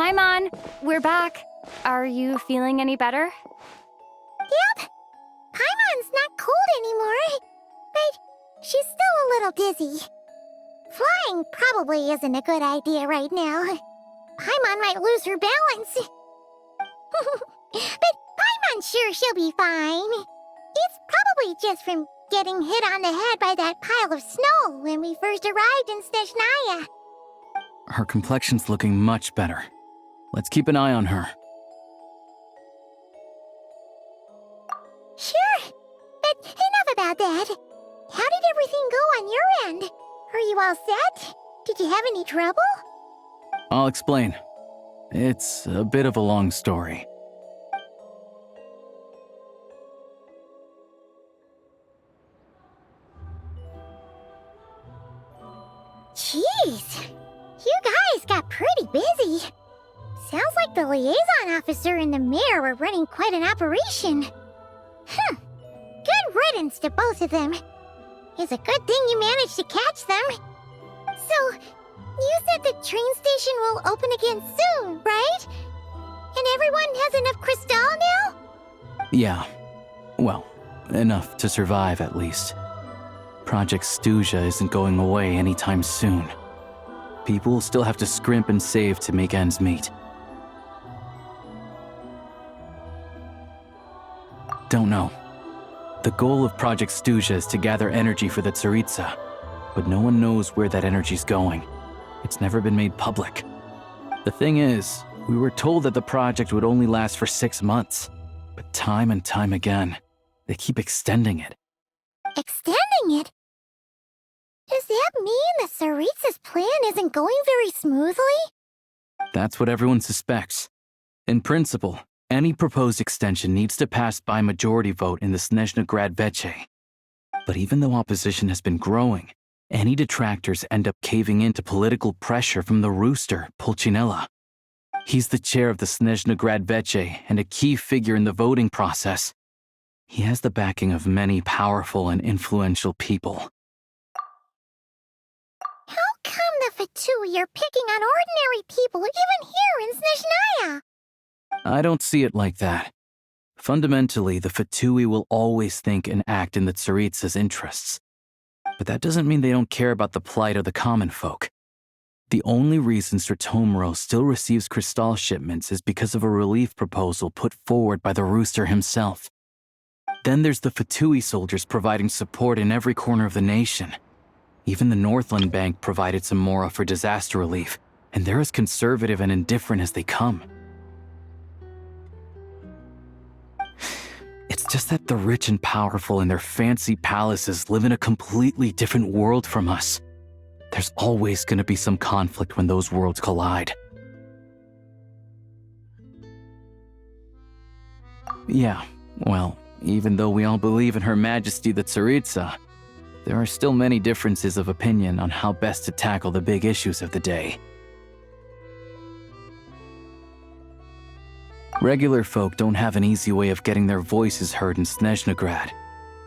Paimon, we're back. Are you feeling any better? Yep. Paimon's not cold anymore, but she's still a little dizzy. Flying probably isn't a good idea right now. Paimon might lose her balance. But Paimon's sure she'll be fine. It's probably just from getting hit on the head by that pile of snow when we first arrived in Snezhnaya. Her complexion's looking much better. Let's keep an eye on her. Sure, but enough about that. How did everything go on your end? Are you all set? Did you have any trouble? I'll explain. It's a bit of a long story. Jeez, you guys got pretty busy. Sounds like the liaison officer and the mayor were running quite an operation. Good riddance to both of them. It's a good thing you managed to catch them. So, you said the train station will open again soon, right? And everyone has enough crystal now? Yeah. Well, enough to survive at least. Project Stuja isn't going away anytime soon. People will still have to scrimp and save to make ends meet. Don't know. The goal of Project Stuja is to gather energy for the Tsaritsa, but no one knows where that energy's going. It's never been made public. The thing is, we were told that the project would only last for 6 months, but time and time again, they keep extending it. Extending it? Does that mean the Tsaritsa's plan isn't going very smoothly? That's what everyone suspects. In principle, any proposed extension needs to pass by majority vote in the Snezhnegrad Veche. But even though opposition has been growing, any detractors end up caving into political pressure from the rooster, Pulcinella. He's the chair of the Snezhnegrad Veche and a key figure in the voting process. He has the backing of many powerful and influential people. How come the Fatui are picking on ordinary people even here in Snezhnaya? I don't see it like that. Fundamentally, the Fatui will always think and act in the Tsaritsa's interests. But that doesn't mean they don't care about the plight of the common folk. The only reason Sratomro still receives crystal shipments is because of a relief proposal put forward by the rooster himself. Then there's the Fatui soldiers providing support in every corner of the nation. Even the Northland Bank provided some mora for disaster relief, and they're as conservative and indifferent as they come. It's just that the rich and powerful in their fancy palaces live in a completely different world from us. There's always going to be some conflict when those worlds collide. Yeah, well, even though we all believe in Her Majesty the Tsaritsa, there are still many differences of opinion on how best to tackle the big issues of the day. Regular folk don't have an easy way of getting their voices heard in Snezhnegrad,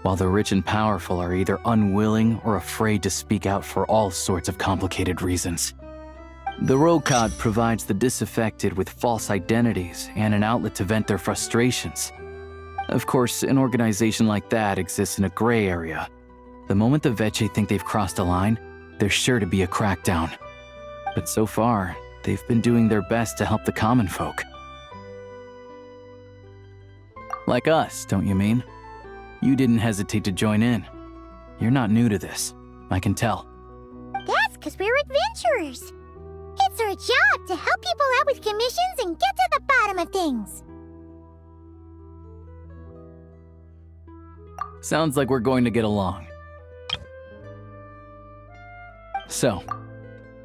while the rich and powerful are either unwilling or afraid to speak out for all sorts of complicated reasons. The Rokad provides the disaffected with false identities and an outlet to vent their frustrations. Of course, an organization like that exists in a gray area. The moment the Veche think they've crossed a line, there's sure to be a crackdown. But so far, they've been doing their best to help the common folk. Like us, don't you mean? You didn't hesitate to join in. You're not new to this, I can tell. That's because we're adventurers. It's our job to help people out with commissions and get to the bottom of things. Sounds like we're going to get along. So,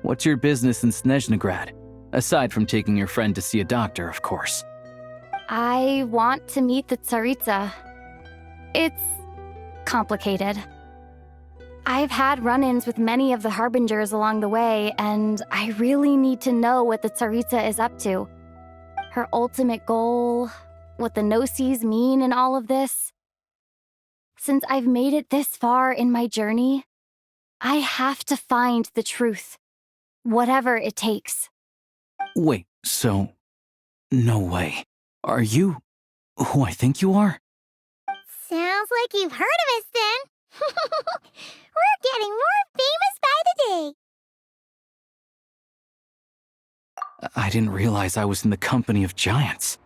what's your business in Snezhnegrad? Aside from taking your friend to see a doctor, of course. I want to meet the Tsaritsa. It's complicated. I've had run-ins with many of the Harbingers along the way, and I really need to know what the Tsaritsa is up to. Her ultimate goal, what the Gnosis mean in all of this. Since I've made it this far in my journey, I have to find the truth, whatever it takes. Wait, So, no way. Are you who I think you are? Sounds like you've heard of us then. We're getting more famous by the day. I didn't realize I was in the company of giants.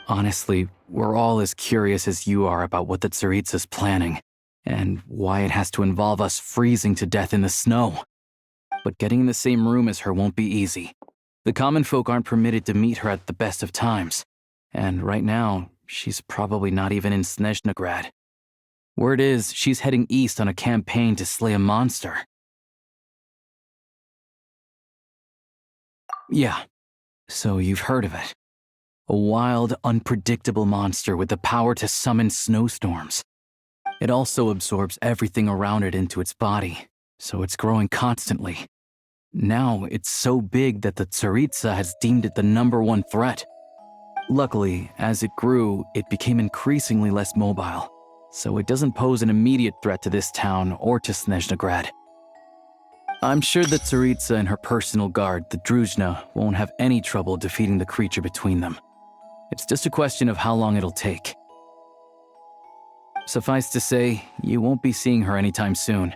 Honestly, we're all as curious as you are about what the Tsaritsa's planning, and why it has to involve us freezing to death in the snow. But getting in the same room as her won't be easy. The common folk aren't permitted to meet her at the best of times, and right now, she's probably not even in Snezhnograd. Word is, she's heading east on a campaign to slay a monster. Yeah, so you've heard of it. A wild, unpredictable monster with the power to summon snowstorms. It also absorbs everything around it into its body, so it's growing constantly. Now, it's so big that the Tsaritsa has deemed it the #1 threat. Luckily, as it grew, it became increasingly less mobile, so it doesn't pose an immediate threat to this town or to Snezhnograd. I'm sure the Tsaritsa and her personal guard, the Druzhna, won't have any trouble defeating the creature between them. It's just a question of how long it'll take. Suffice to say, you won't be seeing her anytime soon.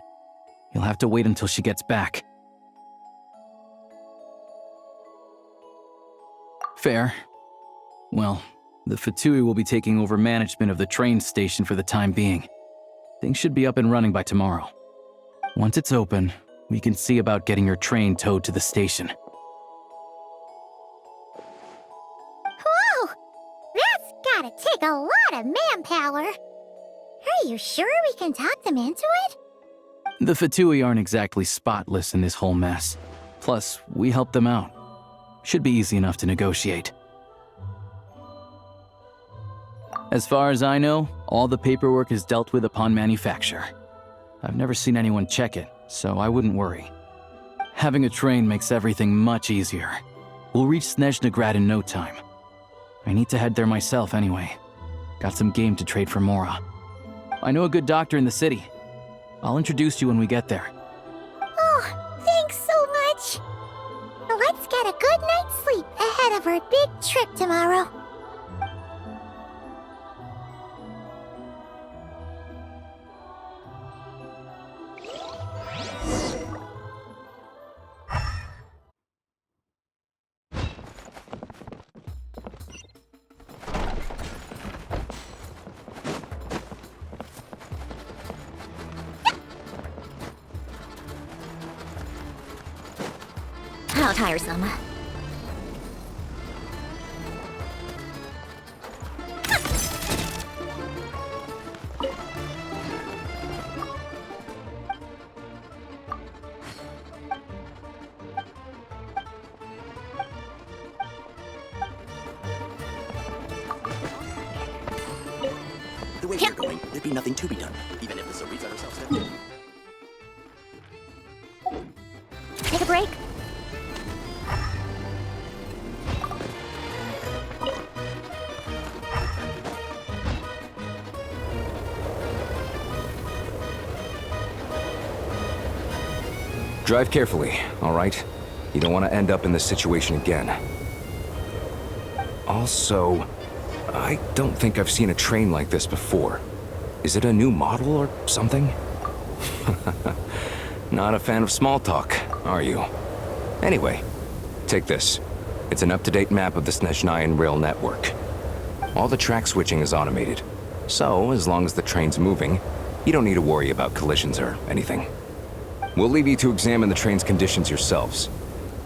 You'll have to wait until she gets back. Fair. Well, the Fatui will be taking over management of the train station for the time being. Things should be up and running by tomorrow. Once it's open, we can see about getting your train towed to the station. Whoa! That's gotta take a lot of manpower. Are you sure we can talk them into it? The Fatui aren't exactly spotless in this whole mess. Plus, we helped them out. Should be easy enough to negotiate. As far as I know, all the paperwork is dealt with upon manufacture. I've never seen anyone check it, so I wouldn't worry. Having a train makes everything much easier. We'll reach Snezhnograd in no time. I need to head there myself anyway. Got some game to trade for Mora. I know a good doctor in the city. I'll introduce you when we get there. Oh, thanks so much. Let's get a good night's sleep ahead of our big trip tomorrow. How tiresome. The way you're going, there'd be nothing to be done, even if the Tsaritsa herself said. Take a break. Drive carefully, all right? You don't want to end up in this situation again. Also, I don't think I've seen a train like this before. Is it a new model or something? Not a fan of small talk, are you? Anyway, take this. It's an up-to-date map of the Snezhnayan rail network. All the track switching is automated, so as long as the train's moving, you don't need to worry about collisions or anything. We'll leave you to examine the train's conditions yourselves.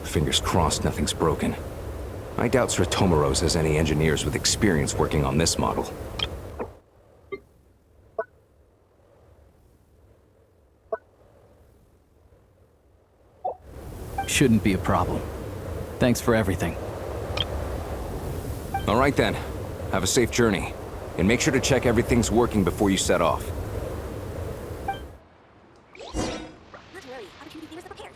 Fingers crossed nothing's broken. I doubt Sratomaros has any engineers with experience working on this model. Shouldn't be a problem. Thanks for everything. All right then. Have a safe journey. And make sure to check everything's working before you set off. Not to worry, opportunity theaters are prepared.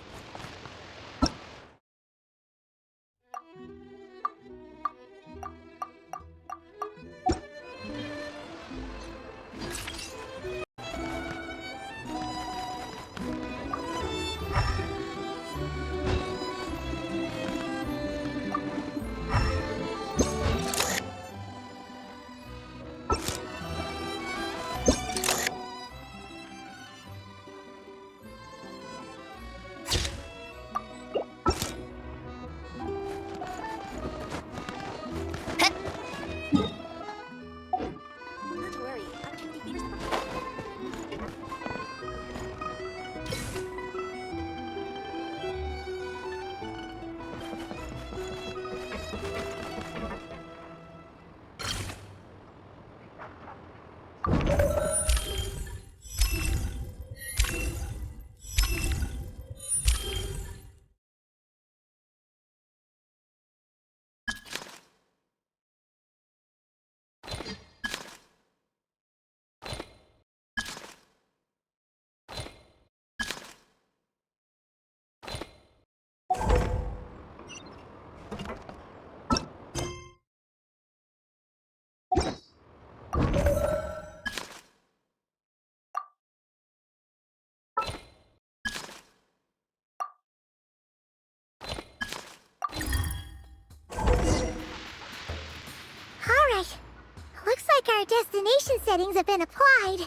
our destination settings have been applied.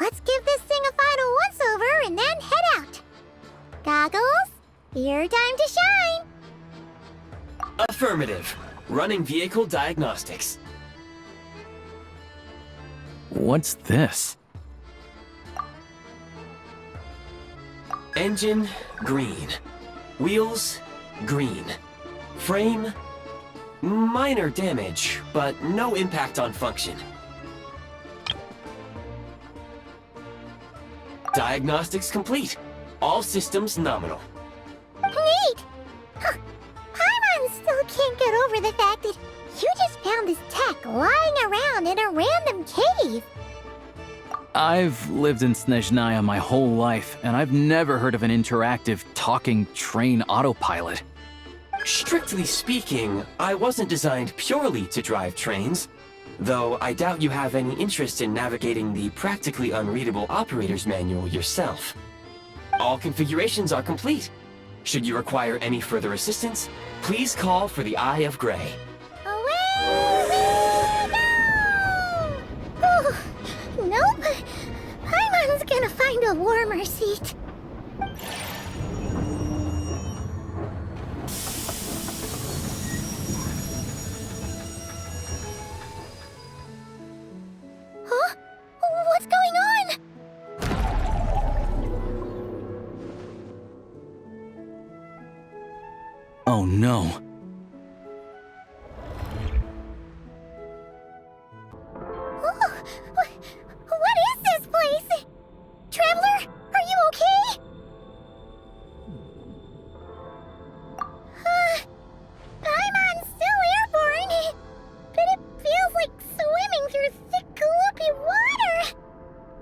Let's give this thing a final once-over and then head out. Goggles, your time to shine. Affirmative. Running vehicle diagnostics. What's this? Engine, green. Wheels, green. Frame, minor damage, but no impact on function. Diagnostics complete. All systems nominal. Neat! Huh. Paimon still can't get over the fact that you just found this tech lying around in a random cave. I've lived in Snezhnaya my whole life, and I've never heard of an interactive, talking train autopilot. Strictly speaking, I wasn't designed purely to drive trains, though I doubt you have any interest in navigating the practically unreadable operator's manual yourself. All configurations are complete. Should you require any further assistance, please call for the Eye of Grey. Away we go! Oh, nope. Paimon's gonna find a warmer seat. Huh? What's going on? Oh no. Oh, what is this place? Traveler, are you okay? Paimon's still airborne, but it feels like swimming through thick, gloopy water.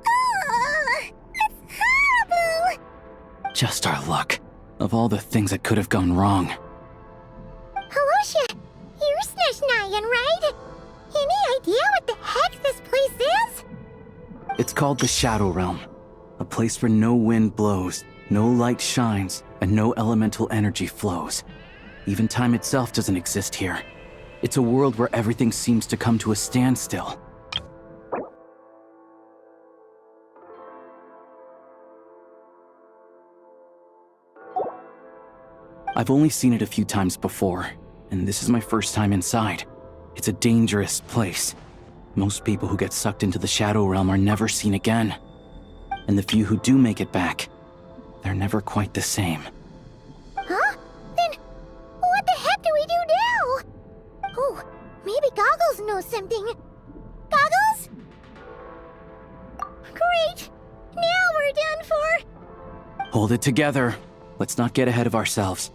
Ugh, it's horrible. Just our luck. Of all the things that could have gone wrong. Halosha, you're Snezhnayan, right? Any idea what the heck this place is? It's called the Shadow Realm. A place where no wind blows, no light shines, and no elemental energy flows. Even time itself doesn't exist here. It's a world where everything seems to come to a standstill. I've only seen it a few times before, and this is my first time inside. It's a dangerous place. Most people who get sucked into the Shadow Realm are never seen again. And the few who do make it back, they're never quite the same. Huh? Then, what the heck do we do now? Oh, maybe Goggles knows something. Goggles? Great! Now we're done for! Hold it together. Let's not get ahead of ourselves.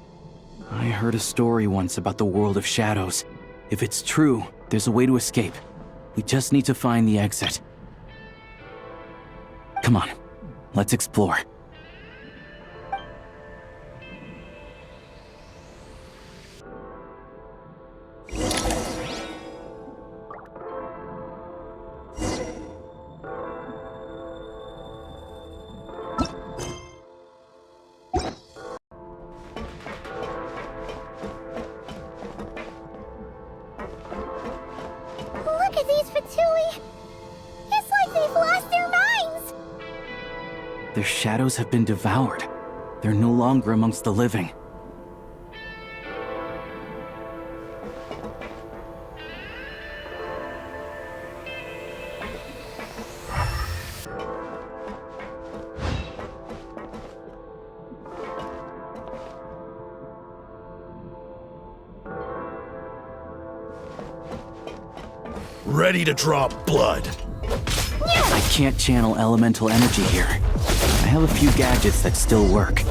I heard a story once about the world of shadows. If it's true, there's a way to escape. We just need to find the exit. Come on, let's explore. Look at these Fatui! It's like they've lost their minds! Their shadows have been devoured. They're no longer amongst the living. Ready to draw blood. I can't channel elemental energy here. I have a few gadgets that still work.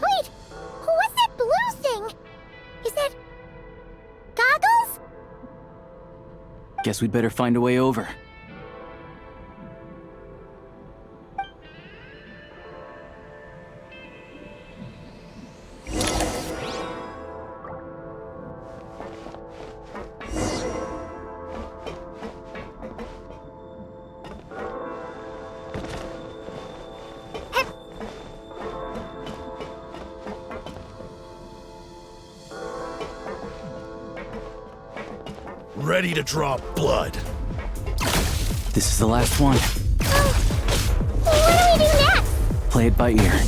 Wait! What's that blue thing? Is that... Goggles? Guess we'd better find a way over. Ready to draw blood. This is the last one. What do we do next? Play it by ear.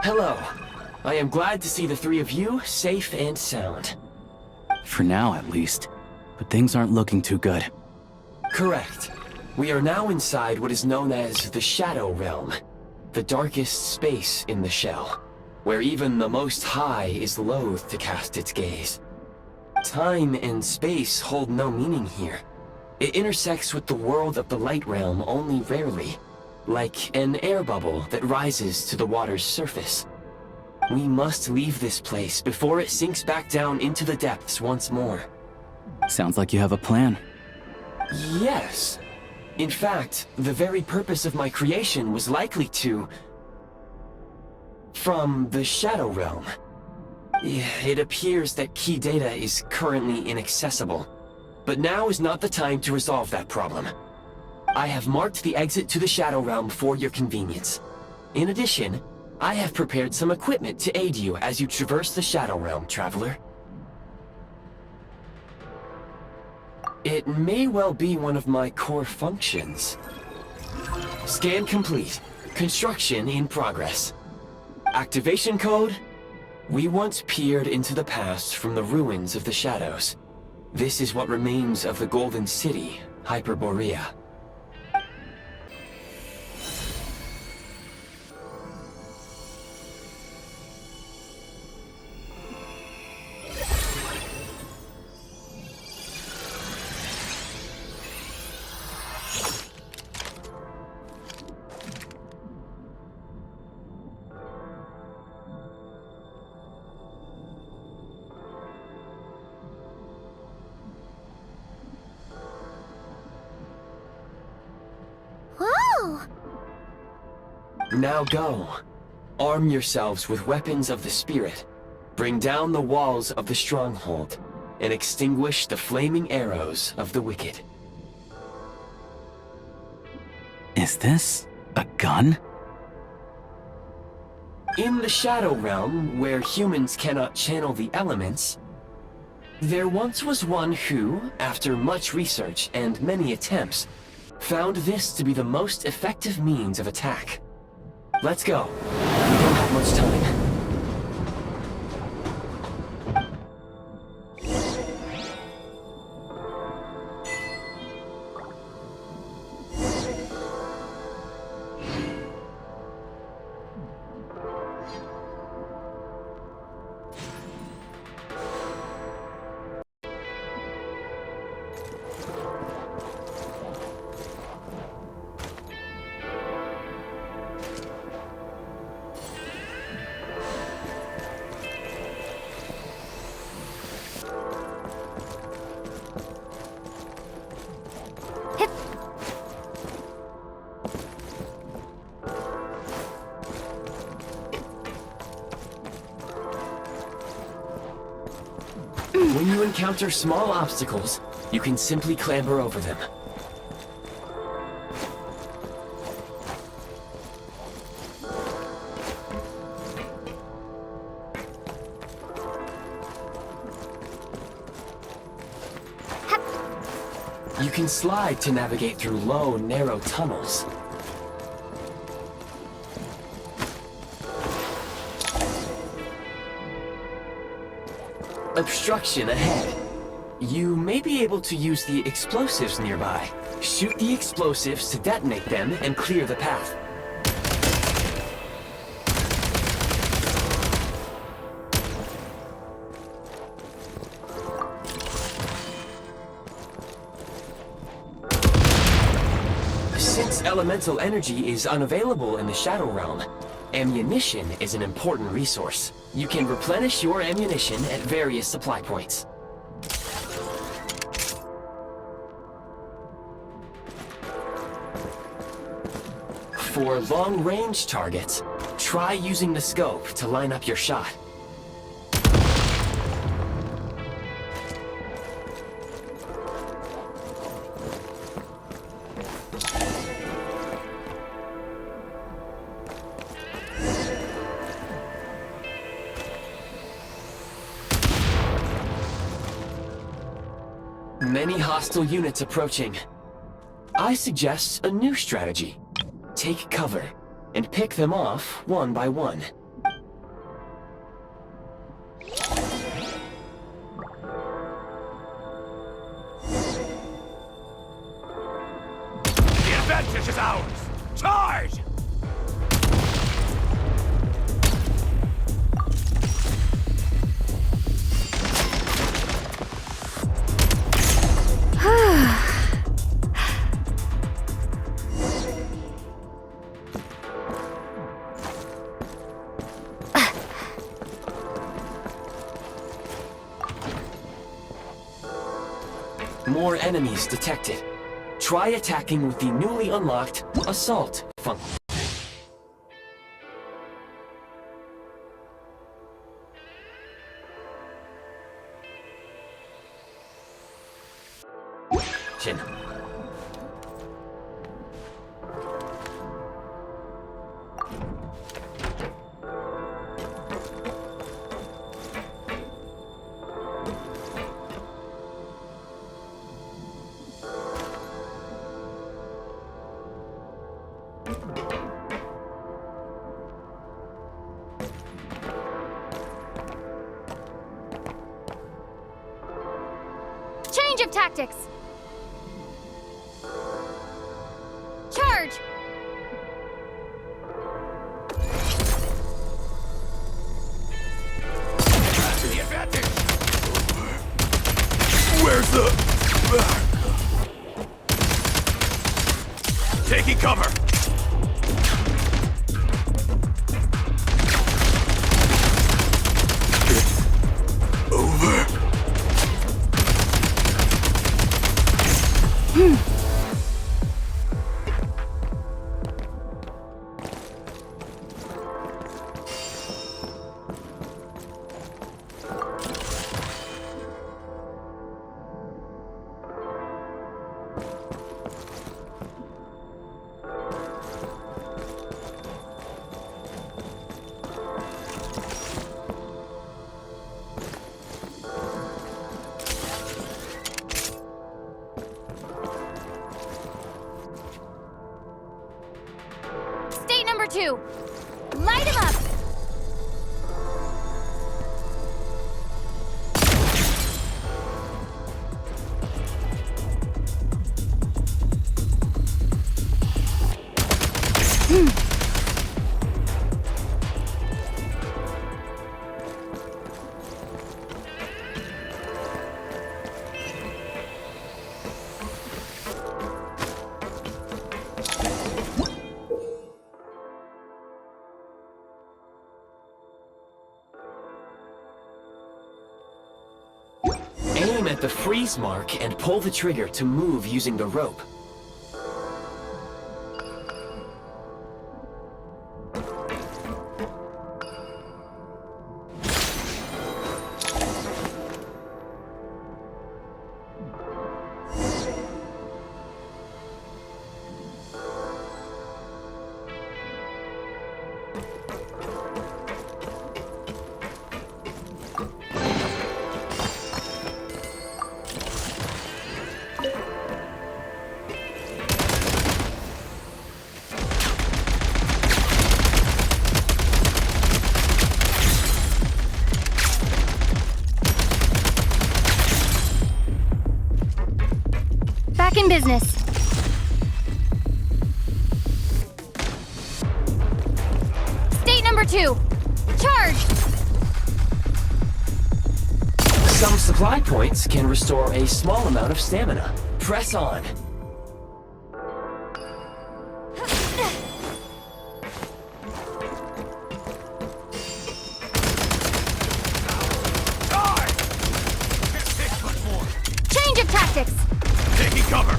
Hello. I am glad to see the three of you safe and sound. For now, at least. But things aren't looking too good. Correct. We are now inside what is known as the Shadow Realm, the darkest space in the shell, where even the Most High is loath to cast its gaze. Time and space hold no meaning here. It intersects with the world of the Light Realm only rarely, like an air bubble that rises to the water's surface. We must leave this place before it sinks back down into the depths once more. Sounds like you have a plan. Yes. In fact, the very purpose of my creation was likely to... from the Shadow Realm. It appears that key data is currently inaccessible, but now is not the time to resolve that problem. I have marked the exit to the Shadow Realm for your convenience. In addition, I have prepared some equipment to aid you as you traverse the Shadow Realm, traveler. It may well be one of my core functions. Scan complete. Construction in progress. Activation code? We once peered into the past from the ruins of the Shadows. This is what remains of the Golden City, Hyperborea. Whoa! Now go. Arm yourselves with weapons of the spirit. Bring down the walls of the stronghold, and extinguish the flaming arrows of the wicked. Is this a gun? In the Shadow Realm, where humans cannot channel the elements, there once was one who, after much research and many attempts, found this to be the most effective means of attack. Let's go. We don't have much time. When you encounter small obstacles, you can simply clamber over them. You can slide to navigate through low, narrow tunnels. Obstruction ahead. You may be able to use the explosives nearby. Shoot the explosives to detonate them and clear the path. Since Elemental energy is unavailable in the Shadow Realm. Ammunition is an important resource. You can replenish your ammunition at various supply points. For long-range targets, try using the scope to line up your shot. Many hostile units approaching. I suggest a new strategy. Take cover, and pick them off one by one. The advantage is ours! Charge! More enemies detected. Try attacking with the newly unlocked Assault function. Change of tactics! Charge! To the advantage! Where's the... Taking cover! It's over. State number 2. Light him up! Aim at the freeze mark and pull the trigger to move using the rope. Back in business. State number 2. Charge! Some supply points can restore a small amount of stamina. Press on. Cover!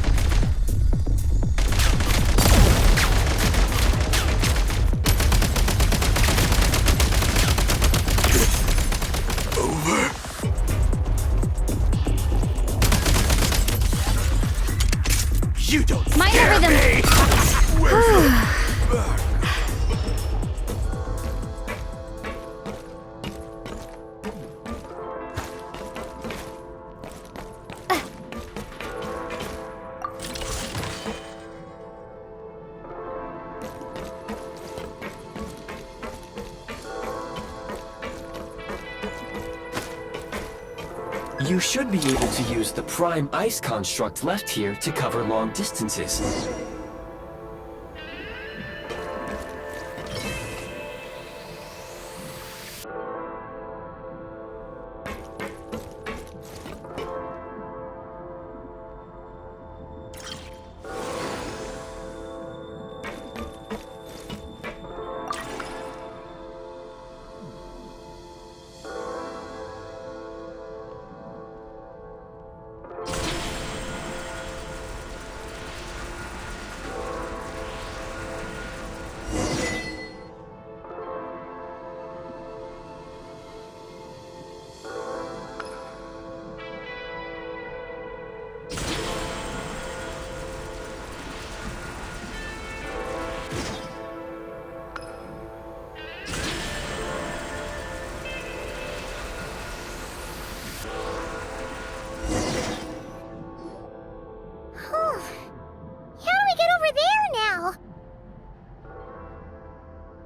Over. You don't Minor scare rhythm. me! Where's the... You should be able to use the prime ice construct left here to cover long distances.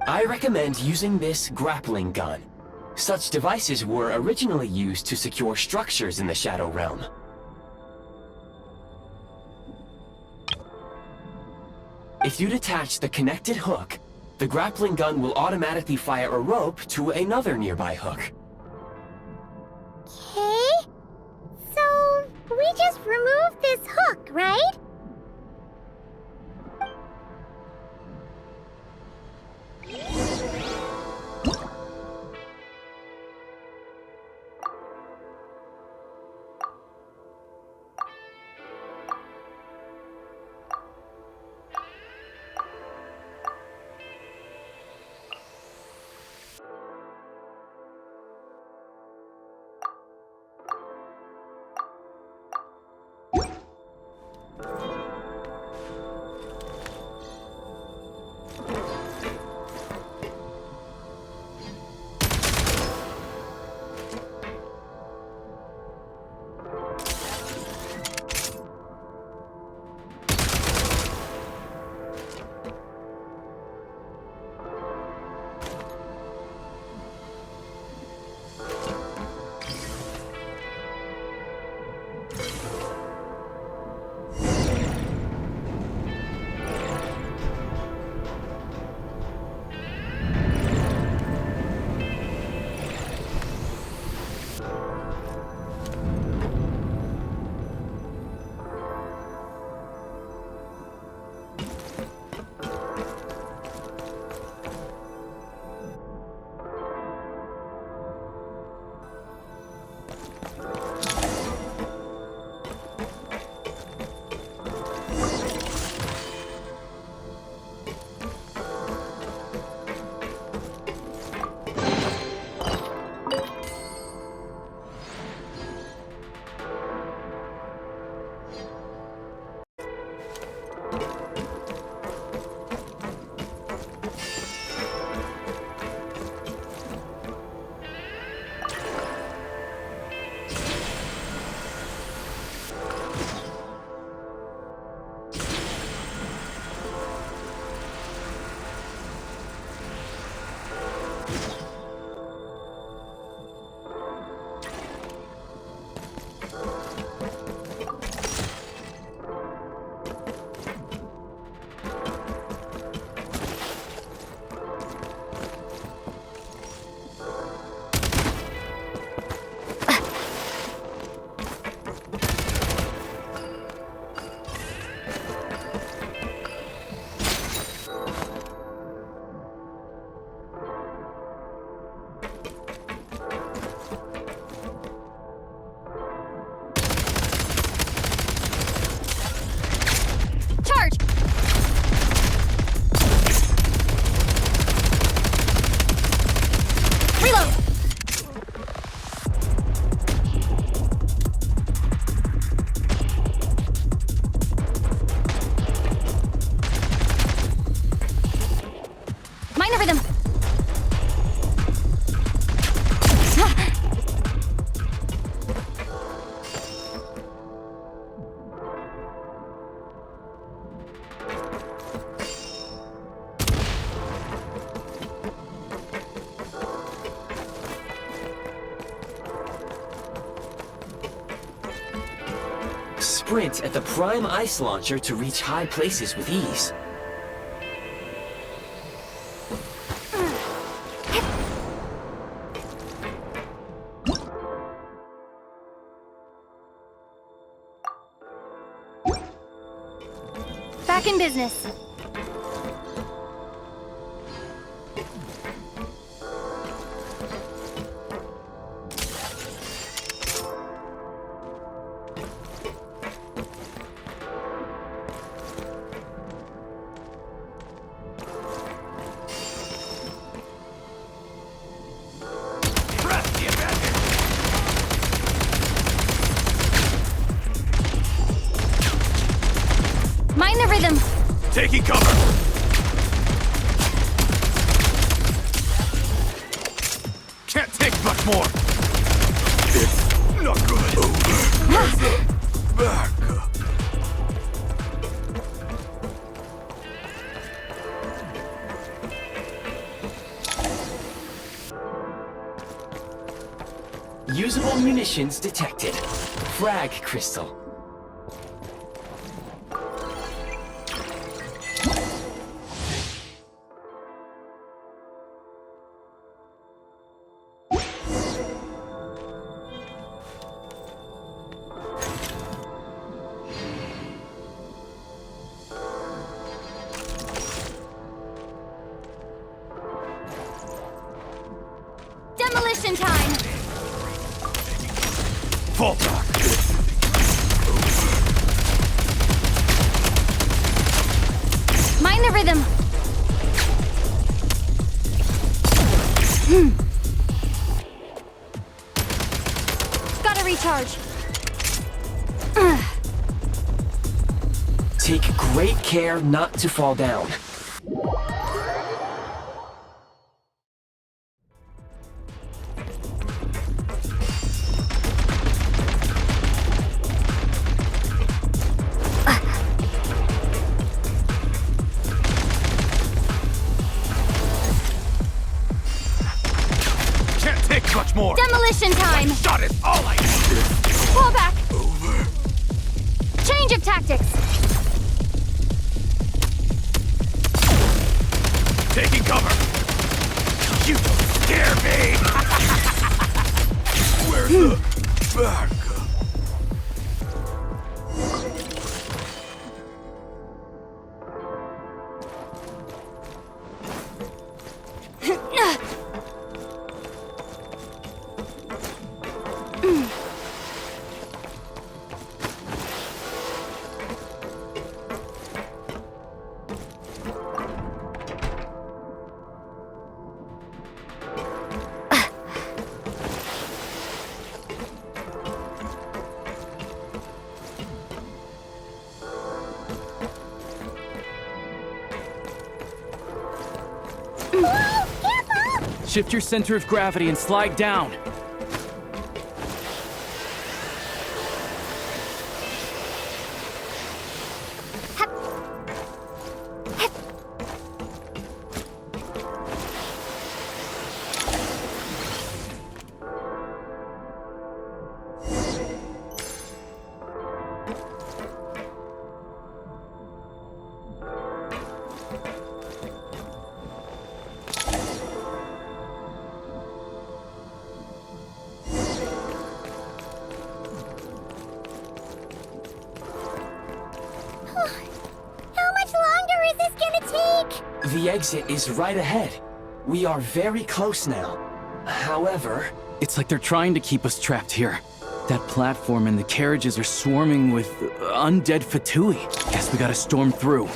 I recommend using this grappling gun. Such devices were originally used to secure structures in the Shadow Realm. If you detach the connected hook, the grappling gun will automatically fire a rope to another nearby hook. Okay. So, we just remove this hook, right? sprint at the prime ice launcher to reach high places with ease. Back in business. Press the advantage. Mind the rhythm. Taking cover. Can't take much more. It's not good. Over. Back. Usable munitions detected. Frag crystal. Demolition time. Fall back. Mind the rhythm. Gotta recharge. Take great care not to fall down. Can't take much more. Demolition time. Shot is all I need. Pull back. Over. Change of tactics. Taking cover. You don't scare me. Where's the back? Shift your center of gravity and slide down. How much longer is this gonna take? The exit is right ahead. We are very close now. However, It's like they're trying to keep us trapped here. That platform and the carriages are swarming with undead Fatui. Guess we gotta storm through.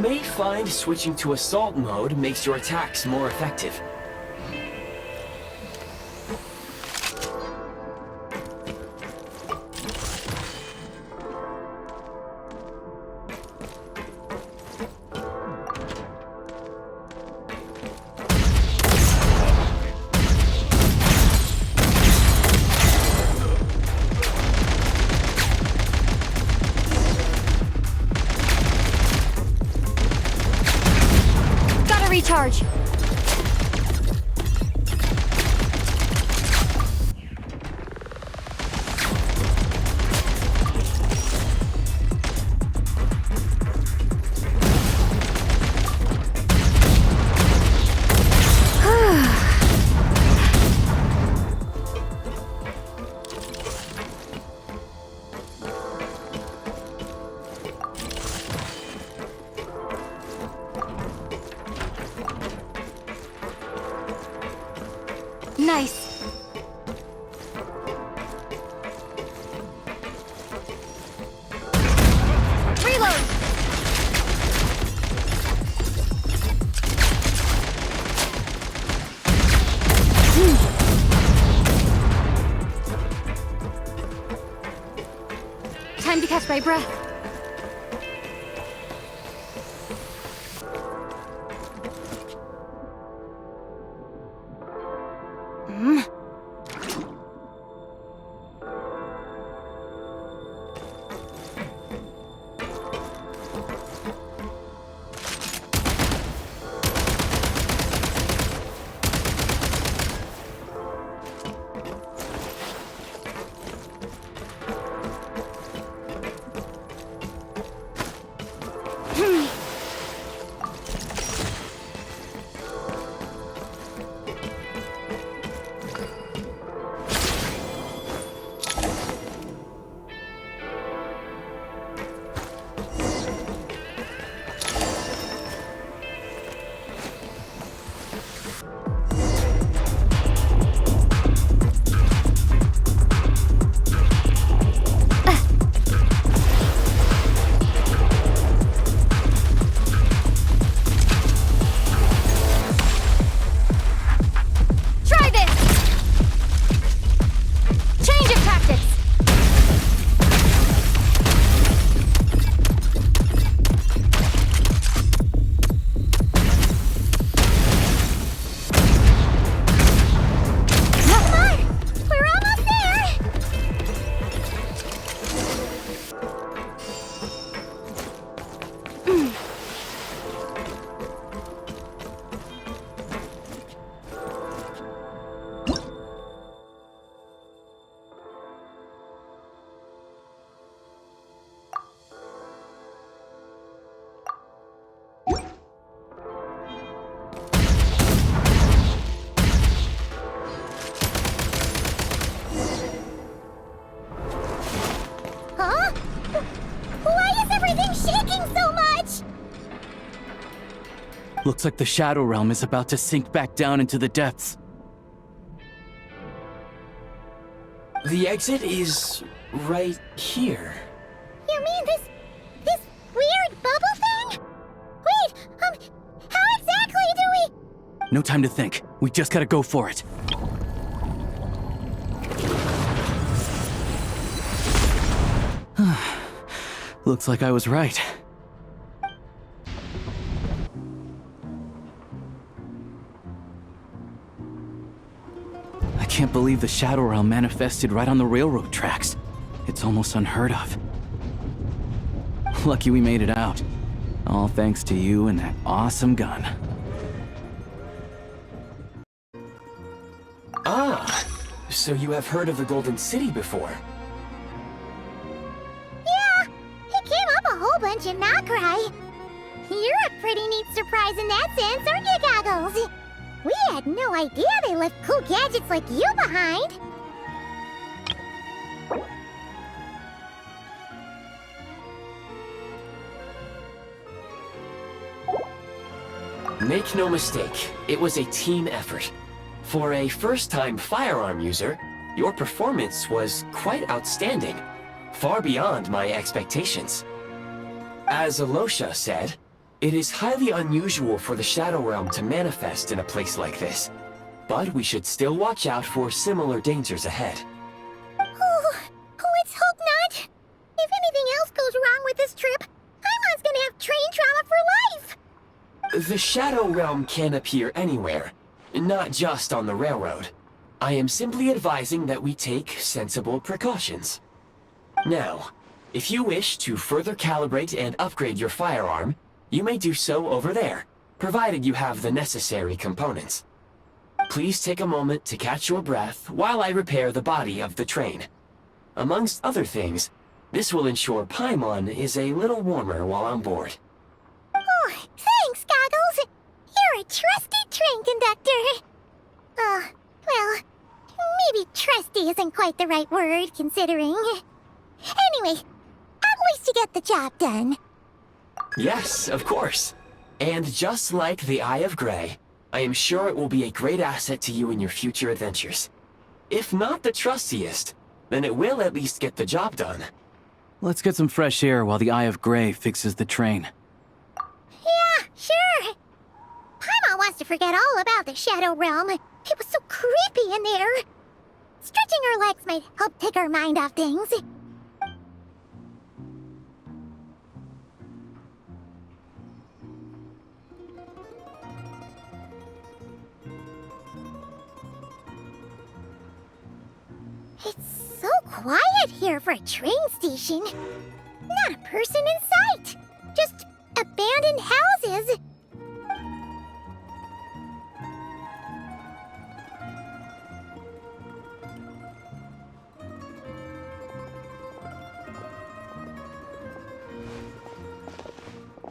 may find switching to assault mode makes your attacks more effective. Recharge. Nice. Reload. Time to catch my breath. Looks like the Shadow Realm is about to sink back down into the depths. The exit is right here. You mean this weird bubble thing? Wait, how exactly do we... No time to think. We just gotta go for it. Looks like I was right. I can't believe the Shadow Realm manifested right on the railroad tracks. It's almost unheard of. Lucky we made it out. All thanks to you and that awesome gun. Ah, so you have heard of the Golden City before? Yeah, it came up a whole bunch in Nokrai. You're a pretty neat surprise in that sense, aren't you, Goggles? We had no idea they left cool gadgets like you behind. Make no mistake, it was a team effort. For a first-time firearm user, your performance was quite outstanding, far beyond my expectations. As Alosha said, It is highly unusual for the Shadow Realm to manifest in a place like this, but we should still watch out for similar dangers ahead. Oh, let's hope not. If anything else goes wrong with this trip, Paimon's gonna have train trauma for life. The Shadow Realm can appear anywhere, not just on the railroad. I am simply advising that we take sensible precautions. Now, if you wish to further calibrate and upgrade your firearm, you may do so over there, provided you have the necessary components. Please take a moment to catch your breath while I repair the body of the train. Amongst other things, this will ensure Paimon is a little warmer while on board. Oh, thanks, Goggles. You're a trusty train conductor. Well, maybe trusty isn't quite the right word, considering. Anyway, at least you get the job done. Yes, of course. And just like the Eye of Grey, I am sure it will be a great asset to you in your future adventures. If not the trustiest, then it will at least get the job done. Let's get some fresh air while the Eye of Grey fixes the train. Yeah, sure. Paimon wants to forget all about the Shadow Realm. It was so creepy in there. Stretching her legs might help take her mind off things. It's so quiet here for a train station. Not a person in sight. Just abandoned houses.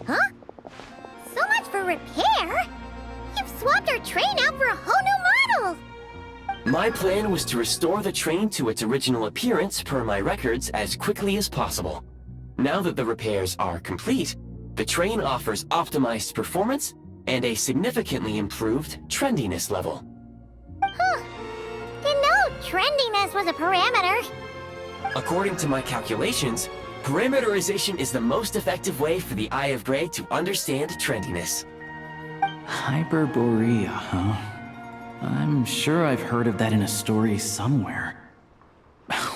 Huh? So much for repair? You've swapped our train out for a whole new model! My plan was to restore the train to its original appearance per my records as quickly as possible. Now that the repairs are complete, the train offers optimized performance and a significantly improved trendiness level. Huh. Didn't know trendiness was a parameter. According to my calculations, parameterization is the most effective way for the Eye of Grey to understand trendiness. Hyperborea, huh? I'm sure I've heard of that in a story somewhere.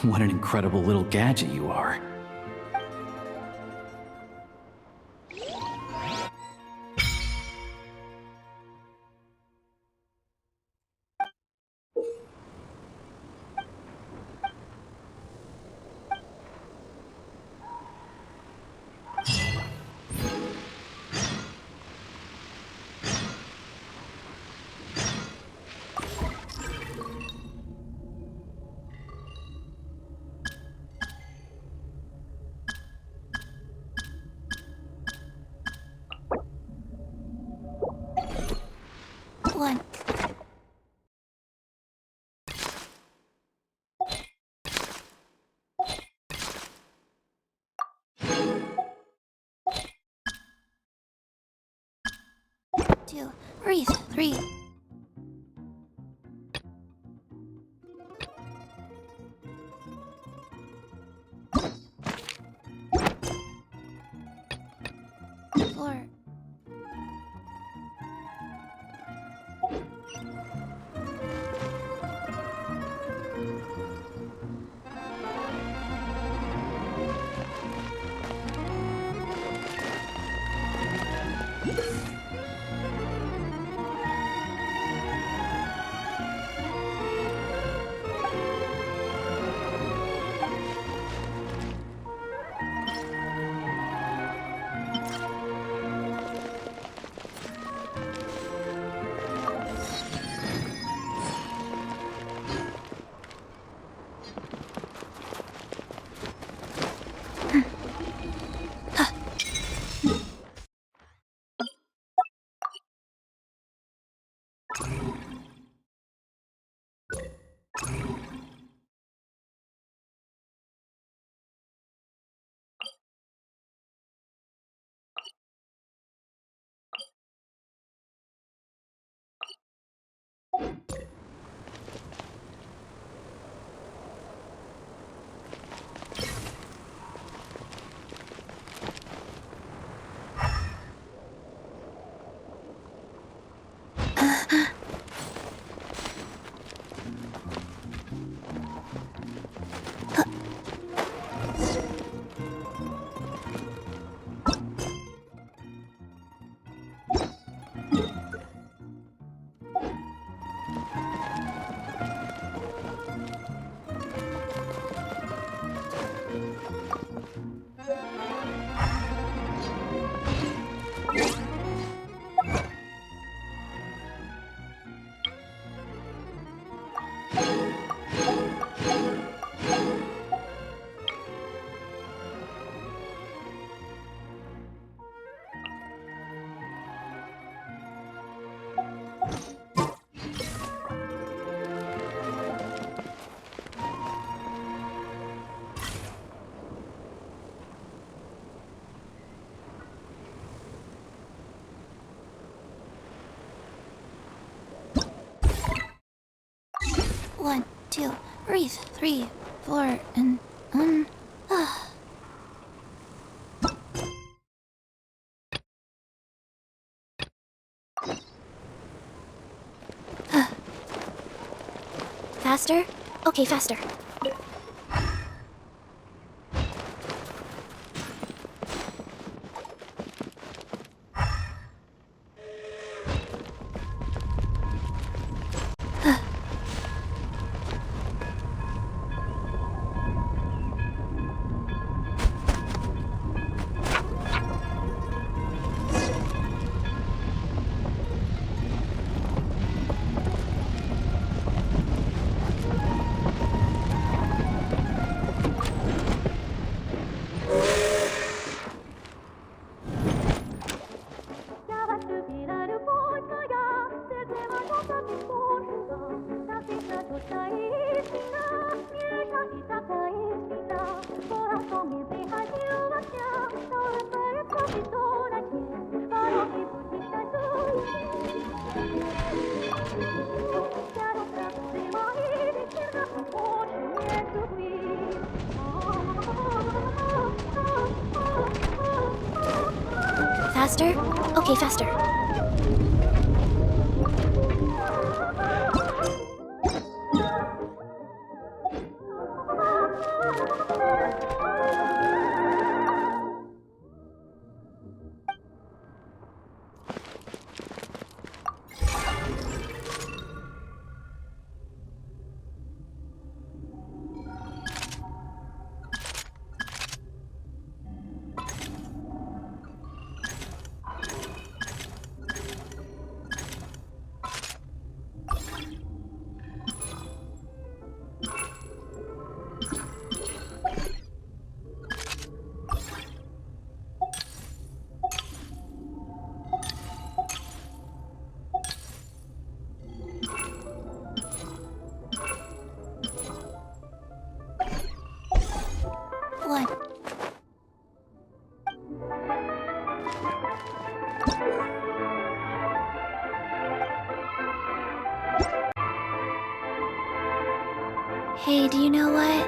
What an incredible little gadget you are. One. Two. Breathe. Three. Four. 1, 2, breathe. 3, 4, and Faster? Okay, faster. Faster? Okay, faster. One. Hey, do you know what?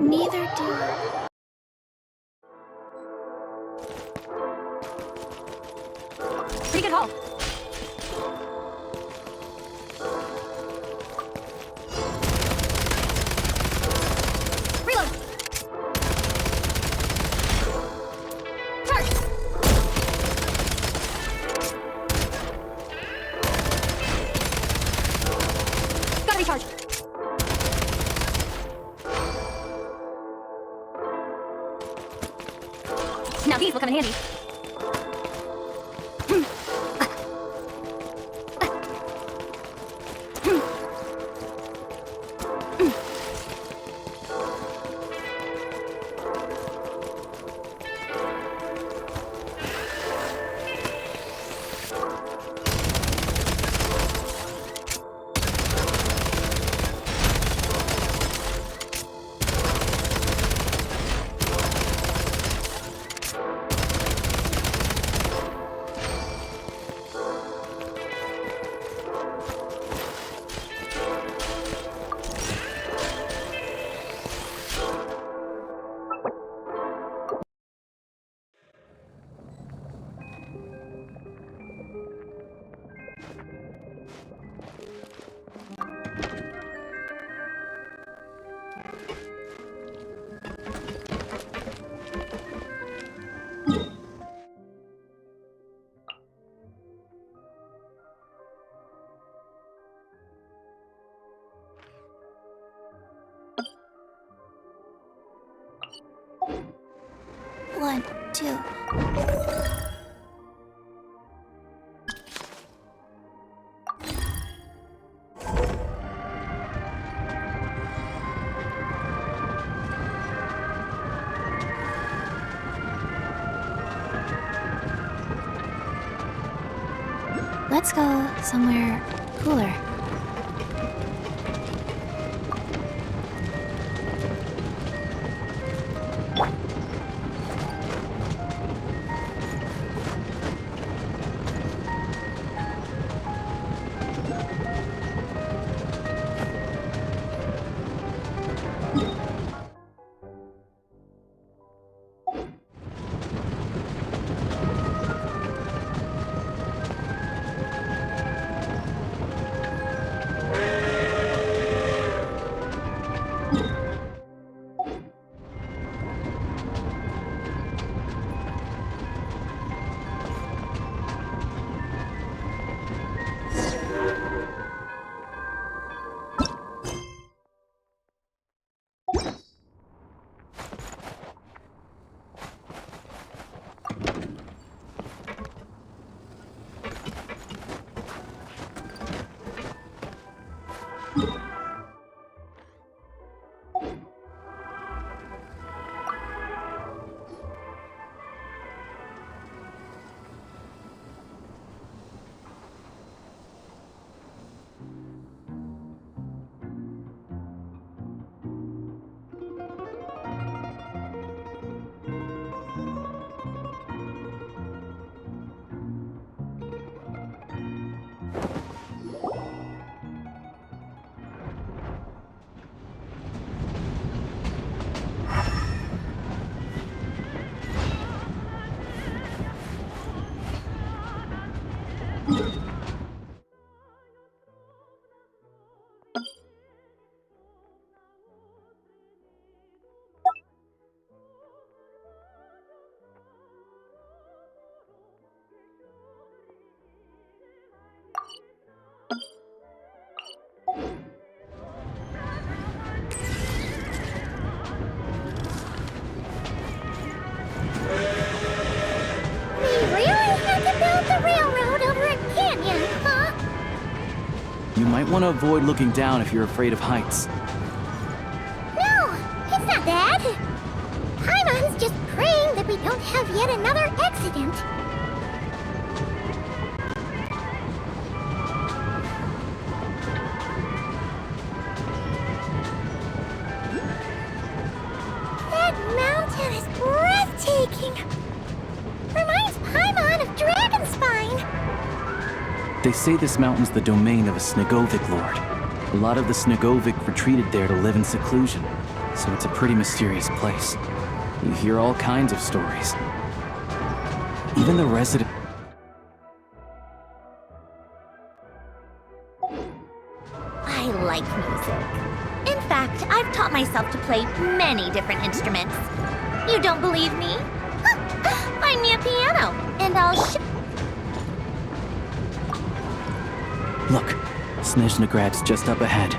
Neither do I. Pretty good haul. Reload. Charge. Gotta recharge. Now these will come in handy. One, two. Let's go somewhere cooler. Might want to avoid looking down if you're afraid of heights. No, it's not that. Paimon's just praying that we don't have yet another accident. That mountain is breathtaking. Reminds Paimon of Dragonspine. They say this mountain's the domain of a Snegovic lord. A lot of the Snegovic retreated there to live in seclusion, so it's a pretty mysterious place. You hear all kinds of stories. Even the resident... I like music. In fact, I've taught myself to play many different instruments. You don't believe me? Find me a piano, and I'll show. Look, Snezhnograd's just up ahead.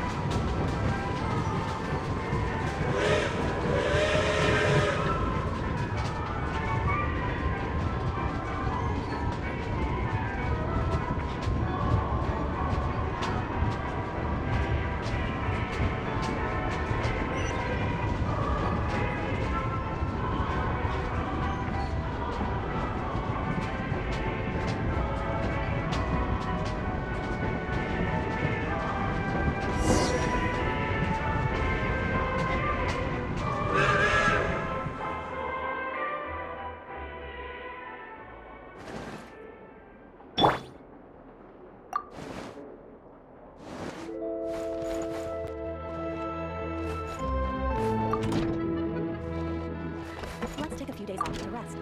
Let's take a few days off to rest.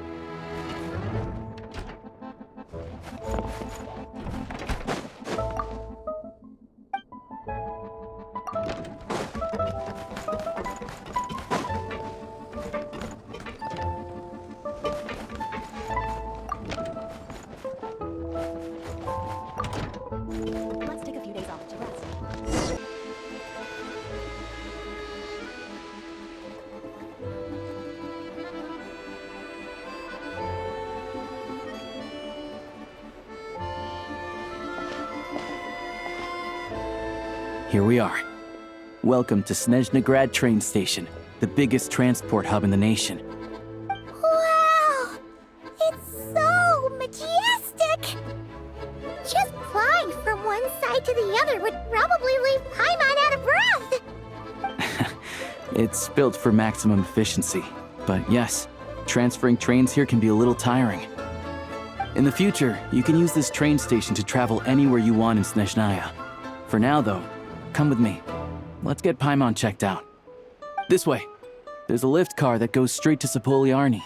Let's take a few days off to rest. Here we are. Welcome to Snezhnograd train station, the biggest transport hub in the nation. Wow! It's so majestic! Just flying from one side to the other would probably leave Paimon out of breath! It's built for maximum efficiency, but yes, transferring trains here can be a little tiring. In the future, you can use this train station to travel anywhere you want in Snezhnaya. For now, though, come with me. Let's get Paimon checked out. This way. There's a lift car that goes straight to Sapoliarny.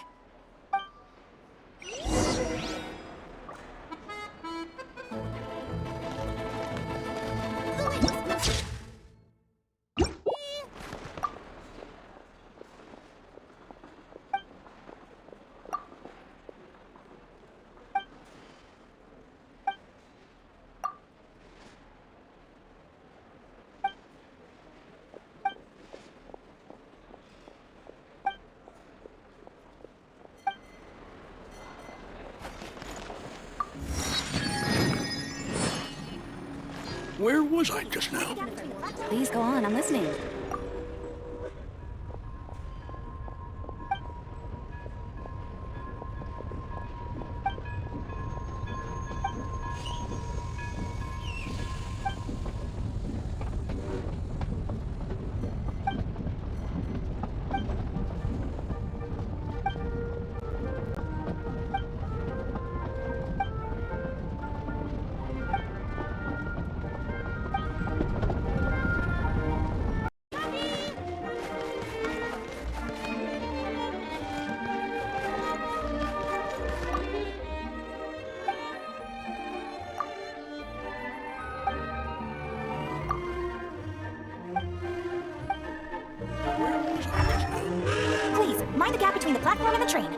Where was I just now? Please go on, I'm listening. Please, mind the gap between the platform and the train.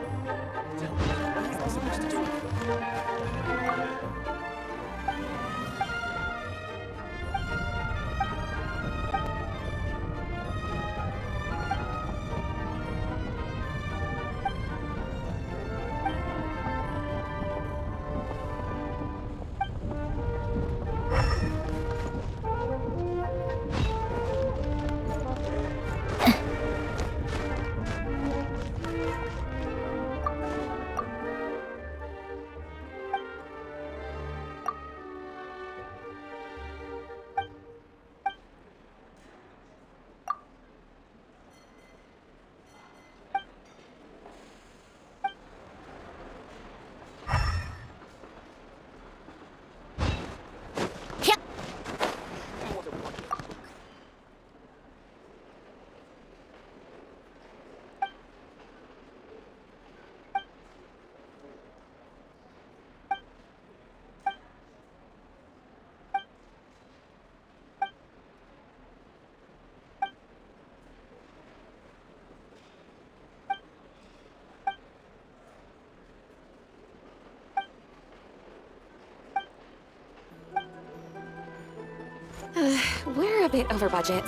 We're a bit over budget.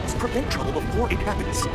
Let's prevent trouble before it happens.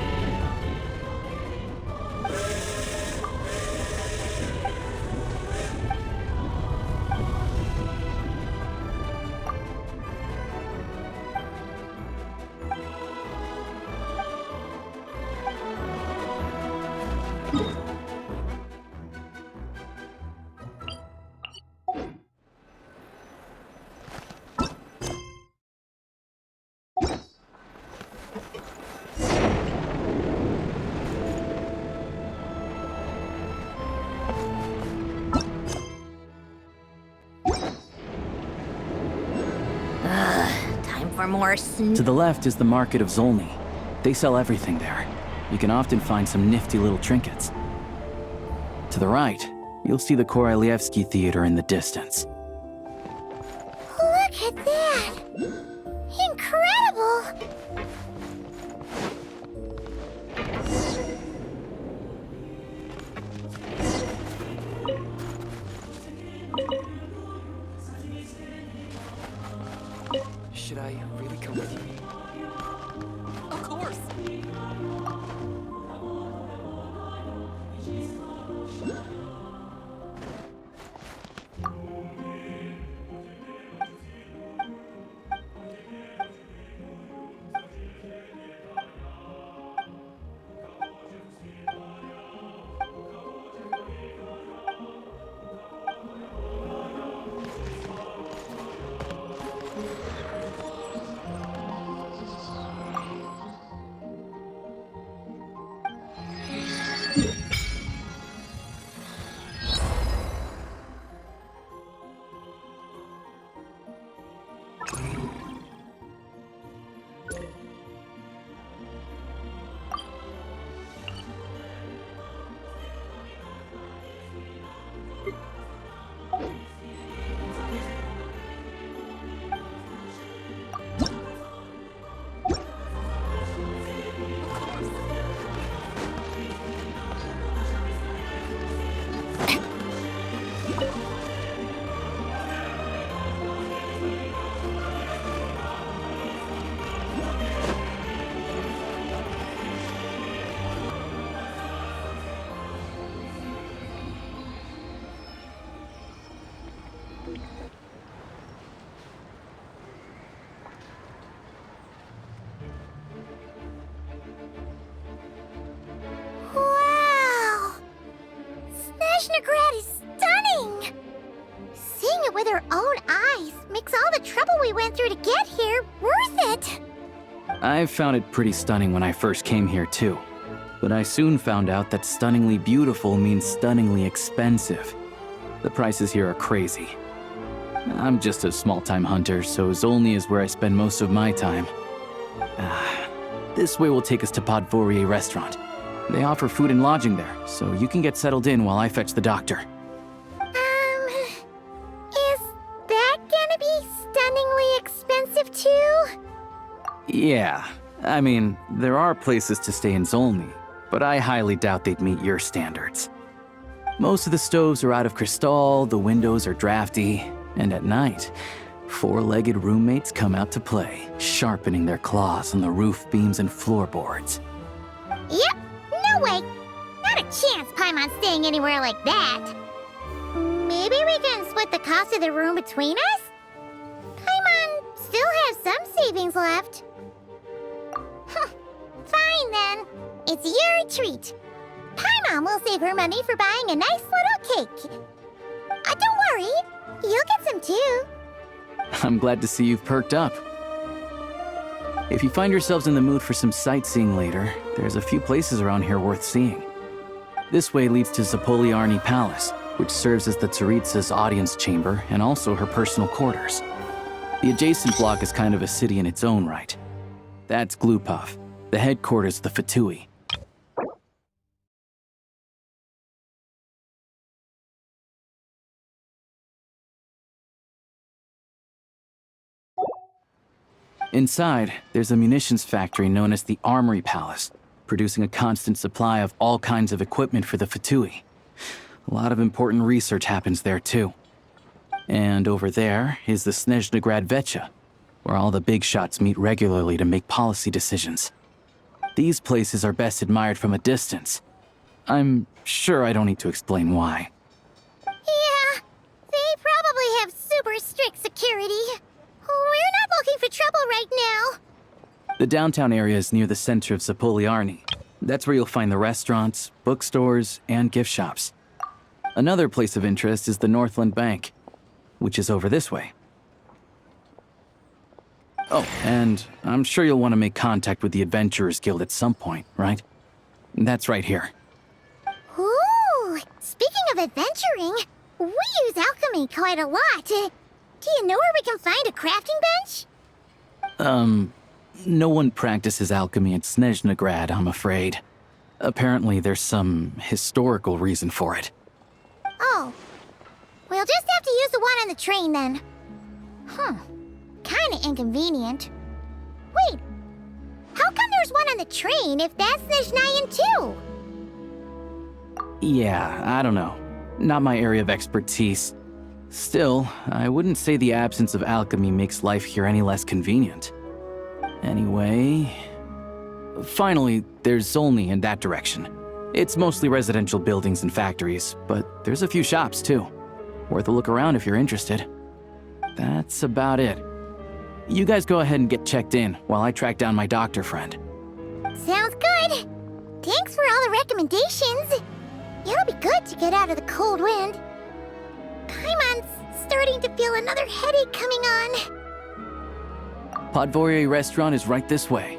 Time for more To the left is the Market of Zolny. They sell everything there. You can often find some nifty little trinkets. To the right, you'll see the Korolyevsky Theater in the distance. Look at that! Incredible! Should I really come with you? Of course. Wow! Snezhnegrad is stunning! Seeing it with our own eyes makes all the trouble we went through to get here worth it! I found it pretty stunning when I first came here too. But I soon found out that stunningly beautiful means stunningly expensive. The prices here are crazy. I'm just a small-time hunter, so Zolny is where I spend most of my time. This way will take us to Podvorier restaurant. They offer food and lodging there, so you can get settled in while I fetch the doctor. Yeah, I mean, there are places to stay in Zolny, but I highly doubt they'd meet your standards. Most of the stoves are out of crystal, the windows are drafty, and at night, four-legged roommates come out to play, sharpening their claws on the roof beams and floorboards. Yep, no way. Not a chance Paimon's staying anywhere like that. Maybe we can split the cost of the room between us? Paimon still has some savings left. Fine then. It's your treat. Paimon will save her money for buying a nice little cake. Don't worry, you'll get some too. I'm glad to see you've perked up. If you find yourselves in the mood for some sightseeing later, there's a few places around here worth seeing. This way leads to Zapoliarny Palace, which serves as the Tsaritsa's audience chamber and also her personal quarters. The adjacent block is kind of a city in its own right. That's Glupov, the headquarters of the Fatui. Inside, there's a munitions factory known as the Armory Palace, producing a constant supply of all kinds of equipment for the Fatui. A lot of important research happens there, too. And over there is the Snezhnegrad Vecha, where all the big shots meet regularly to make policy decisions. These places are best admired from a distance. I'm sure I don't need to explain why. Yeah, they probably have super strict security. We're not looking for trouble right now. The downtown area is near the center of Zapoliarny. That's where you'll find the restaurants, bookstores, and gift shops. Another place of interest is the Northland Bank, which is over this way. Oh, and I'm sure you'll want to make contact with the Adventurers Guild at some point, right? That's right here. Ooh, speaking of adventuring, we use alchemy quite a lot. Do you know where we can find a crafting bench? No one practices alchemy at Snezhnegrad, I'm afraid. Apparently there's some historical reason for it. Oh, we'll just have to use the one on the train then. Kinda inconvenient. Wait, how come there's one on the train if that's Snezhnayan too? Yeah, I don't know. Not my area of expertise. Still, I wouldn't say the absence of alchemy makes life here any less convenient. Anyway... Finally, there's Zolny in that direction. It's mostly residential buildings and factories, but there's a few shops too. Worth a look around if you're interested. That's about it. You guys go ahead and get checked in while I track down my doctor friend. Sounds good. Thanks for all the recommendations. It'll be good to get out of the cold wind. Paimon's starting to feel another headache coming on. Podvorye restaurant is right this way.